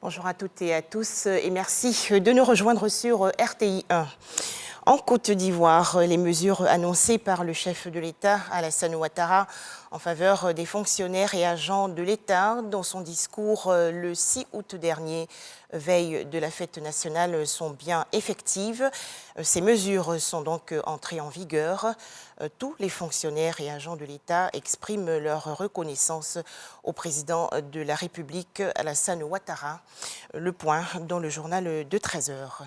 Bonjour à toutes et à tous et merci de nous rejoindre sur RTI 1. En Côte d'Ivoire, les mesures annoncées par le chef de l'État, Alassane Ouattara, en faveur des fonctionnaires et agents de l'État, dans son discours le 6 août dernier, veille de la fête nationale, sont bien effectives. Ces mesures sont donc entrées en vigueur. Tous les fonctionnaires et agents de l'État expriment leur reconnaissance au président de la République, Alassane Ouattara. Le point dans le journal de 13 h.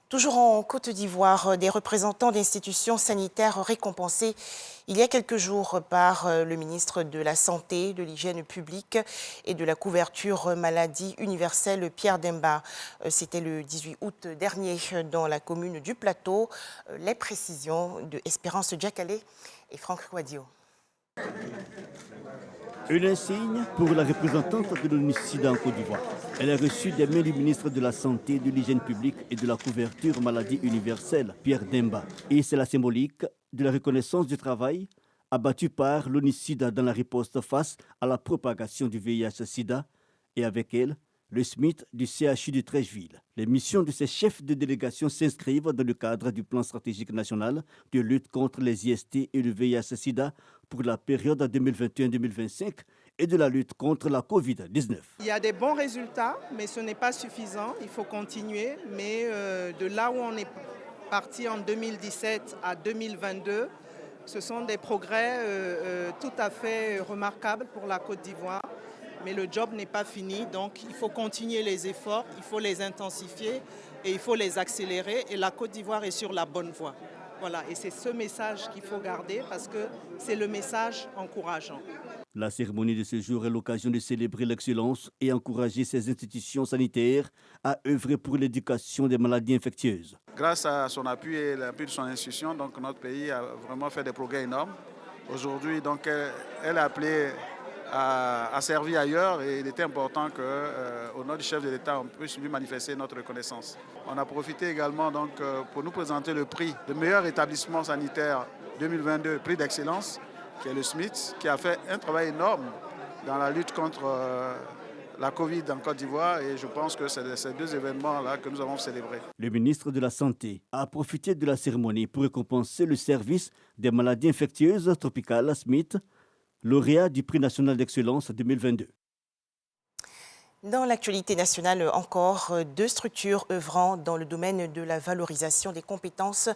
Toujours en Côte d'Ivoire, des représentants d'institutions sanitaires récompensés il y a quelques jours par le ministre de la Santé, de l'Hygiène publique et de la couverture maladie universelle, Pierre Demba. C'était le 18 août dernier dans la commune du Plateau. Les précisions de Espérance Diakalé et Franck Quadio. Un insigne pour la représentante de l'ONU-SIDA en Côte d'Ivoire. Elle a reçu des mains du ministre de la Santé, de l'Hygiène publique et de la couverture maladie universelle, Pierre Demba. Et c'est la symbolique de la reconnaissance du travail abattu par l'ONU-SIDA dans la riposte face à la propagation du VIH-SIDA et avec elle, le SMIT du CHU de Trècheville. Les missions de ces chefs de délégation s'inscrivent dans le cadre du plan stratégique national de lutte contre les IST et le VIH-SIDA pour la période 2021-2025 et de la lutte contre la Covid-19. Il y a des bons résultats, mais ce n'est pas suffisant. Il faut continuer. Mais de là où on est parti en 2017 à 2022, ce sont des progrès tout à fait remarquables pour la Côte d'Ivoire. Mais le job n'est pas fini, donc il faut continuer les efforts, il faut les intensifier et il faut les accélérer. Et la Côte d'Ivoire est sur la bonne voie. Voilà, et c'est ce message qu'il faut garder parce que c'est le message encourageant. La cérémonie de ce jour est l'occasion de célébrer l'excellence et encourager ces institutions sanitaires à œuvrer pour l'éducation des maladies infectieuses. Grâce à son appui et l'appui de son institution, donc notre pays a vraiment fait des progrès énormes. Aujourd'hui, donc, elle a appelé à servir ailleurs et il était important qu'au nom du chef de l'État, on puisse lui manifester notre reconnaissance. On a profité également donc, pour nous présenter le prix de meilleur établissement sanitaire 2022, prix d'excellence, qui est le SMIT, qui a fait un travail énorme dans la lutte contre la Covid en Côte d'Ivoire et je pense que c'est ces deux événements-là que nous avons célébrés. Le ministre de la Santé a profité de la cérémonie pour récompenser le service des maladies infectieuses tropicales SMIT, lauréat du prix national d'excellence 2022. Dans l'actualité nationale encore, deux structures œuvrant dans le domaine de la valorisation des compétences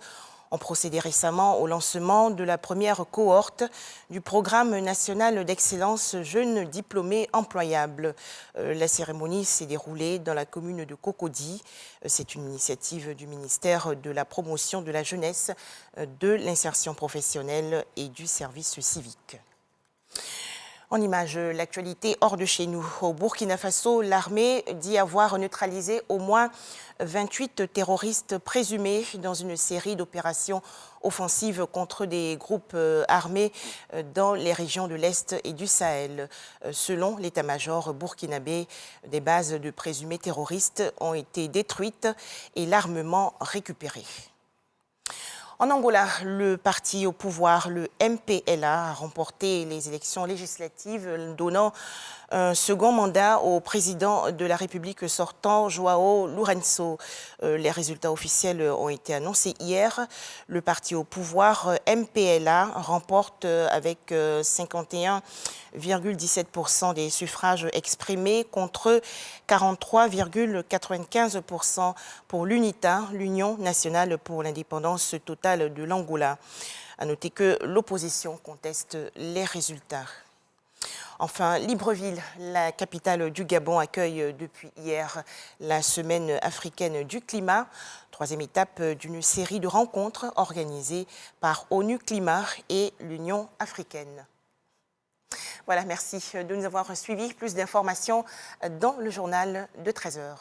ont procédé récemment au lancement de la première cohorte du programme national d'excellence Jeunes diplômés employables. La cérémonie s'est déroulée dans la commune de Cocody. C'est une initiative du ministère de la Promotion de la Jeunesse, de l'Insertion professionnelle et du Service civique. En image, l'actualité hors de chez nous. Au Burkina Faso, l'armée dit avoir neutralisé au moins 28 terroristes présumés dans une série d'opérations offensives contre des groupes armés dans les régions de l'Est et du Sahel. Selon l'état-major burkinabé, des bases de présumés terroristes ont été détruites et l'armement récupéré. En Angola, le parti au pouvoir, le MPLA, a remporté les élections législatives, donnant un second mandat au président de la République sortant, João Lourenço. Les résultats officiels ont été annoncés hier. Le parti au pouvoir, MPLA, remporte avec 51,17% des suffrages exprimés contre 43,95% pour l'UNITA, l'Union nationale pour l'indépendance totale de l'Angola. À noter que l'opposition conteste les résultats. Enfin, Libreville, la capitale du Gabon, accueille depuis hier la Semaine africaine du climat, troisième étape d'une série de rencontres organisées par ONU Climat et l'Union africaine. Voilà, merci de nous avoir suivis. Plus d'informations dans le journal de 13 h.